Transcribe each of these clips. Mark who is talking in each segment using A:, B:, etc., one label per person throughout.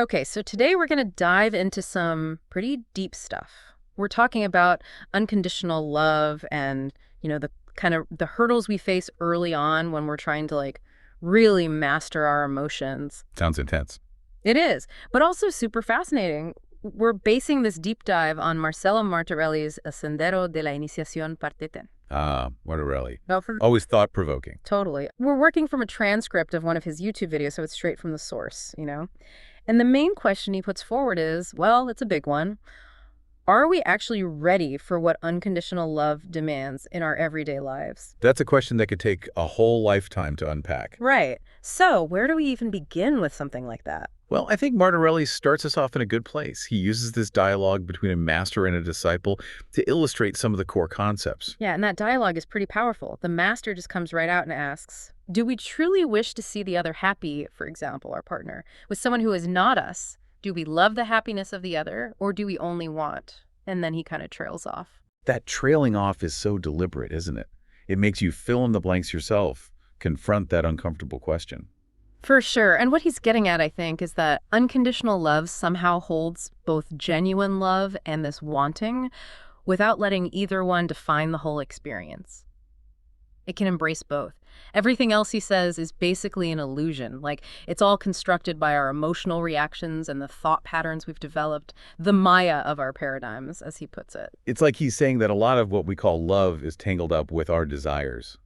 A: Okay, so today we're going to dive into some pretty deep stuff. We're talking about unconditional love and, the kind of the hurdles we face early on when we're trying to really master our emotions.
B: Sounds intense.
A: It is, but also super fascinating. We're basing this deep dive on Marcelo Martorelli's A Sendero de la Iniciación Parte 10.
B: Martorelli.
A: No,
B: Always thought-provoking.
A: totally. We're working from a transcript of one of his YouTube videos, so it's straight from the source. And the main question he puts forward is, well, it's a big one. Are we actually ready for what unconditional love demands in our everyday lives?
B: That's a question that could take a whole lifetime to unpack.
A: Right. So where do we even begin with something like that?
B: Well, I think Martorelli starts us off in a good place. He uses this dialogue between a master and a disciple to illustrate some of the core concepts.
A: Yeah, and that dialogue is pretty powerful. The master just comes right out and asks, do we truly wish to see the other happy, for example, our partner, with someone who is not us? Do we love the happiness of the other, or do we only want? And then he kind of trails off.
B: That trailing off is so deliberate, isn't it? It makes you fill in the blanks yourself, confront that uncomfortable question.
A: For sure. And what he's getting at, I think, is that unconditional love somehow holds both genuine love and this wanting without letting either one define the whole experience. It can embrace both. Everything else, he says, is basically an illusion. It's all constructed by our emotional reactions and the thought patterns we've developed, the Maya of our paradigms, as he puts it.
B: It's like he's saying that a lot of what we call love is tangled up with our desires,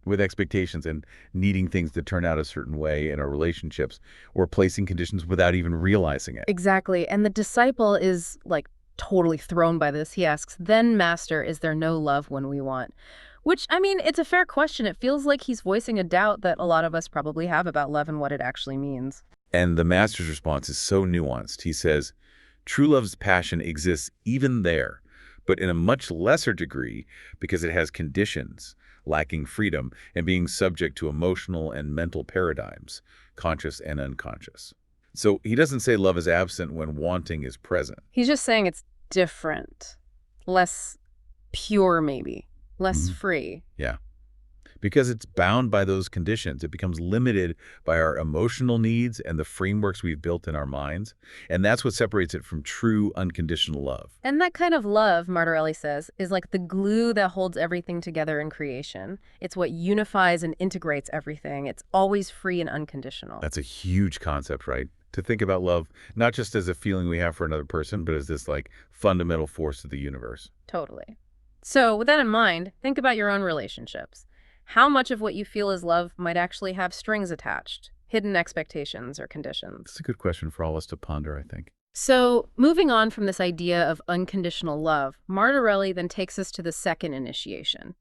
B: with expectations and needing things to turn out a certain way in our relationships or placing conditions without even realizing it.
A: Exactly. And the disciple is, totally thrown by this. He asks, then, Master, is there no love when we want? Which, it's a fair question. It feels like he's voicing a doubt that a lot of us probably have about love and what it actually means.
B: And the master's response is so nuanced. He says, true love's passion exists even there, but in a much lesser degree because it has conditions, lacking freedom, and being subject to emotional and mental paradigms, conscious and unconscious. So he doesn't say love is absent when wanting is present.
A: He's just saying it's different, less pure maybe, less free.
B: Yeah. Because it's bound by those conditions. It becomes limited by our emotional needs and the frameworks we've built in our minds. And that's what separates it from true unconditional love.
A: And that kind of love, Martorelli says, is like the glue that holds everything together in creation. It's what unifies and integrates everything. It's always free and unconditional.
B: That's a huge concept, right? To think about love, not just as a feeling we have for another person, but as this fundamental force of the universe.
A: Totally. So with that in mind, think about your own relationships. How much of what you feel is love might actually have strings attached, hidden expectations or conditions?
B: It's a good question for all us to ponder, I think.
A: So moving on from this idea of unconditional love, Martorelli then takes us to the second initiation.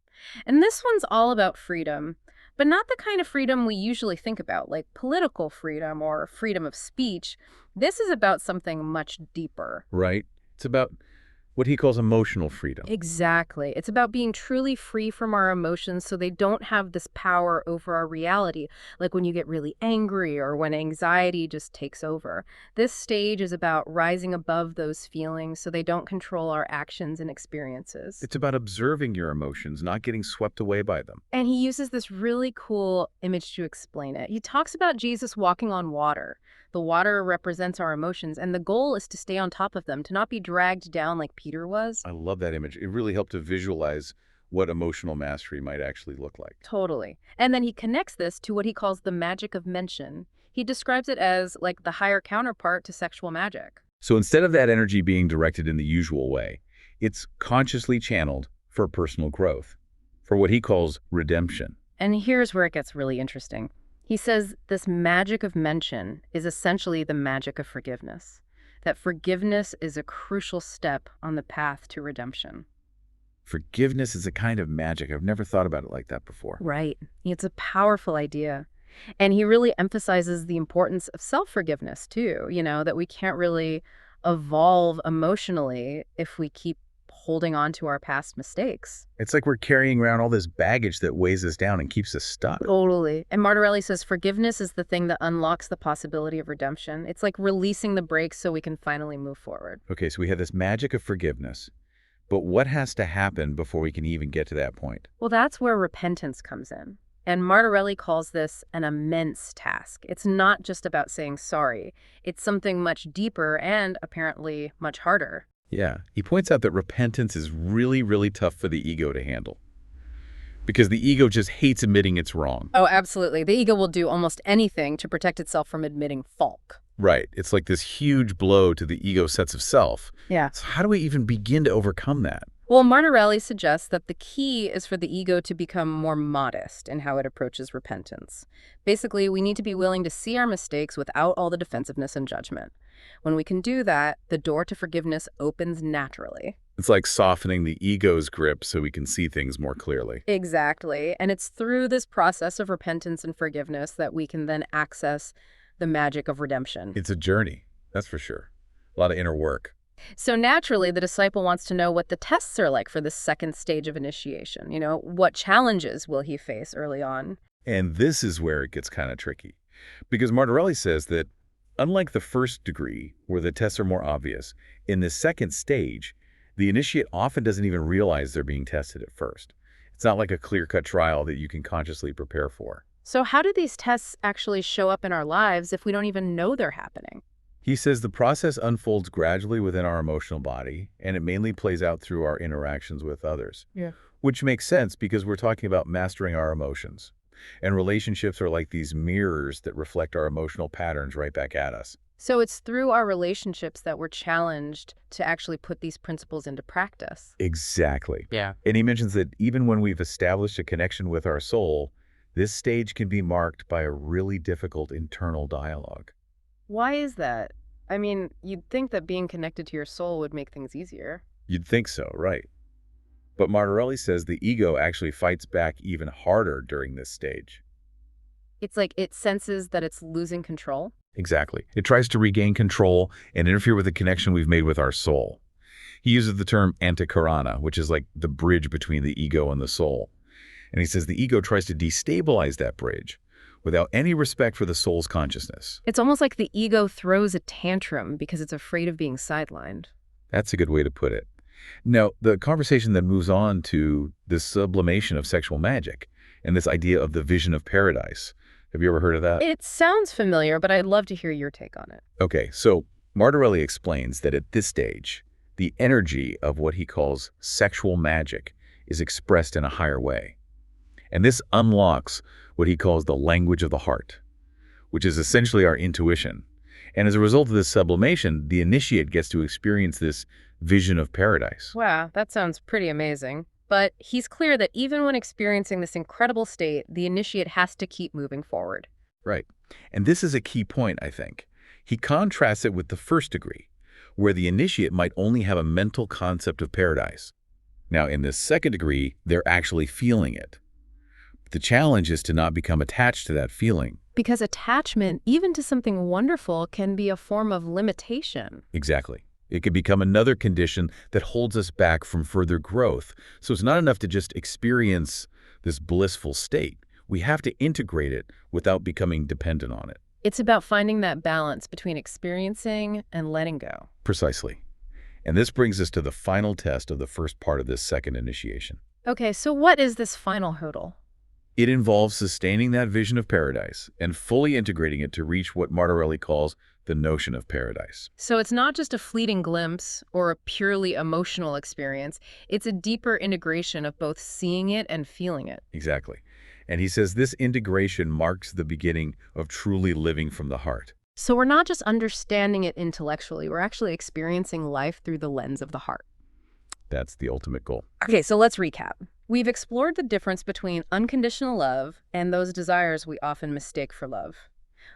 A: And this one's all about freedom, but not the kind of freedom we usually think about, like political freedom or freedom of speech. This is about something much deeper.
B: Right. It's about what he calls emotional freedom.
A: Exactly. It's about being truly free from our emotions so they don't have this power over our reality, like when you get really angry or when anxiety just takes over. This stage is about rising above those feelings so they don't control our actions and experiences.
B: It's about observing your emotions, not getting swept away by them.
A: And he uses this really cool image to explain it. He talks about Jesus walking on water. The water represents our emotions, and the goal is to stay on top of them, to not be dragged down like Peter was.
B: I love that image. It really helped to visualize what emotional mastery might actually look like.
A: Totally. And then he connects this to what he calls the magic of mention. He describes it as like the higher counterpart to sexual magic.
B: So instead of that energy being directed in the usual way, it's consciously channeled for personal growth, for what he calls redemption.
A: And here's where it gets really interesting. He says this magic of mention is essentially the magic of forgiveness, that forgiveness is a crucial step on the path to redemption.
B: Forgiveness is a kind of magic. I've never thought about it like that before.
A: Right. It's a powerful idea. And he really emphasizes the importance of self-forgiveness, too, that we can't really evolve emotionally if we keep holding on to our past mistakes.
B: It's like we're carrying around all this baggage that weighs us down and keeps us stuck.
A: Totally. And Martorelli says forgiveness is the thing that unlocks the possibility of redemption. It's like releasing the brakes so we can finally move forward.
B: Okay, so we have this magic of forgiveness, but what has to happen before we can even get to that point?
A: Well, that's where repentance comes in. And Martorelli calls this an immense task. It's not just about saying sorry. It's something much deeper and apparently much harder.
B: Yeah, he points out that repentance is really, really tough for the ego to handle because the ego just hates admitting it's wrong.
A: Oh, absolutely. The ego will do almost anything to protect itself from admitting fault.
B: Right. It's like this huge blow to the ego sense of self.
A: Yeah.
B: So how do we even begin to overcome that?
A: Well, Martorelli suggests that the key is for the ego to become more modest in how it approaches repentance. Basically, we need to be willing to see our mistakes without all the defensiveness and judgment. When we can do that, the door to forgiveness opens naturally.
B: It's like softening the ego's grip so we can see things more clearly.
A: Exactly. And it's through this process of repentance and forgiveness that we can then access the magic of redemption.
B: It's a journey, that's for sure. A lot of inner work.
A: So naturally, the disciple wants to know what the tests are like for this second stage of initiation. What challenges will he face early on?
B: And this is where it gets kind of tricky. Because Martorelli says that unlike the first degree, where the tests are more obvious, in the second stage, the initiate often doesn't even realize they're being tested at first. It's not like a clear-cut trial that you can consciously prepare for.
A: So how do these tests actually show up in our lives if we don't even know they're happening?
B: He says the process unfolds gradually within our emotional body, and it mainly plays out through our interactions with others.
A: Yeah.
B: Which makes sense because we're talking about mastering our emotions. And relationships are like these mirrors that reflect our emotional patterns right back at us.
A: So it's through our relationships that we're challenged to actually put these principles into practice.
B: Exactly.
A: Yeah.
B: And he mentions that even when we've established a connection with our soul, this stage can be marked by a really difficult internal dialogue.
A: Why is that? I mean, you'd think that being connected to your soul would make things easier.
B: You'd think so, right? But Martorelli says the ego actually fights back even harder during this stage.
A: It's like it senses that it's losing control.
B: Exactly. It tries to regain control and interfere with the connection we've made with our soul. He uses the term antikarana, which is like the bridge between the ego and the soul. And he says the ego tries to destabilize that bridge without any respect for the soul's consciousness.
A: It's almost like the ego throws a tantrum because it's afraid of being sidelined.
B: That's a good way to put it. Now, the conversation then moves on to the sublimation of sexual magic and this idea of the vision of paradise. Have you ever heard of that?
A: It sounds familiar, but I'd love to hear your take on it.
B: Okay, so Martorelli explains that at this stage, the energy of what he calls sexual magic is expressed in a higher way. And this unlocks what he calls the language of the heart, which is essentially our intuition. And as a result of this sublimation, the initiate gets to experience this vision of paradise.
A: Wow, that sounds pretty amazing. But he's clear that even when experiencing this incredible state, the initiate has to keep moving forward.
B: Right. And this is a key point, I think. He contrasts it with the first degree, where the initiate might only have a mental concept of paradise. Now, in this second degree, they're actually feeling it. The challenge is to not become attached to that feeling.
A: Because attachment, even to something wonderful, can be a form of limitation.
B: Exactly. It can become another condition that holds us back from further growth. So it's not enough to just experience this blissful state. We have to integrate it without becoming dependent on it.
A: It's about finding that balance between experiencing and letting go.
B: Precisely. And this brings us to the final test of the first part of this second initiation.
A: Okay, so what is this final hurdle?
B: It involves sustaining that vision of paradise and fully integrating it to reach what Martorelli calls the notion of paradise.
A: So it's not just a fleeting glimpse or a purely emotional experience. It's a deeper integration of both seeing it and feeling it.
B: Exactly. And he says this integration marks the beginning of truly living from the heart.
A: So we're not just understanding it intellectually, we're actually experiencing life through the lens of the heart.
B: That's the ultimate goal.
A: Okay, so let's recap. We've explored the difference between unconditional love and those desires we often mistake for love.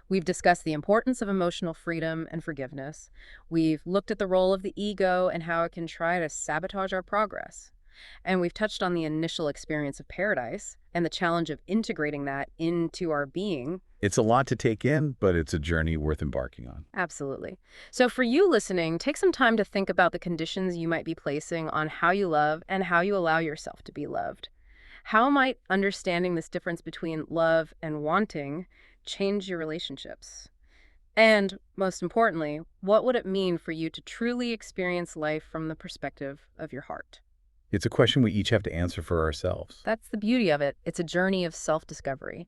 A: We've discussed the importance of emotional freedom and forgiveness. We've looked at the role of the ego and how it can try to sabotage our progress. And we've touched on the initial experience of paradise and the challenge of integrating that into our being.
B: It's a lot to take in, but it's a journey worth embarking on.
A: Absolutely. So for you listening, take some time to think about the conditions you might be placing on how you love and how you allow yourself to be loved. How might understanding this difference between love and wanting change your relationships? And most importantly, what would it mean for you to truly experience life from the perspective of your heart?
C: It's a question we each have to answer for ourselves.
A: That's the beauty of it. It's a journey of self-discovery.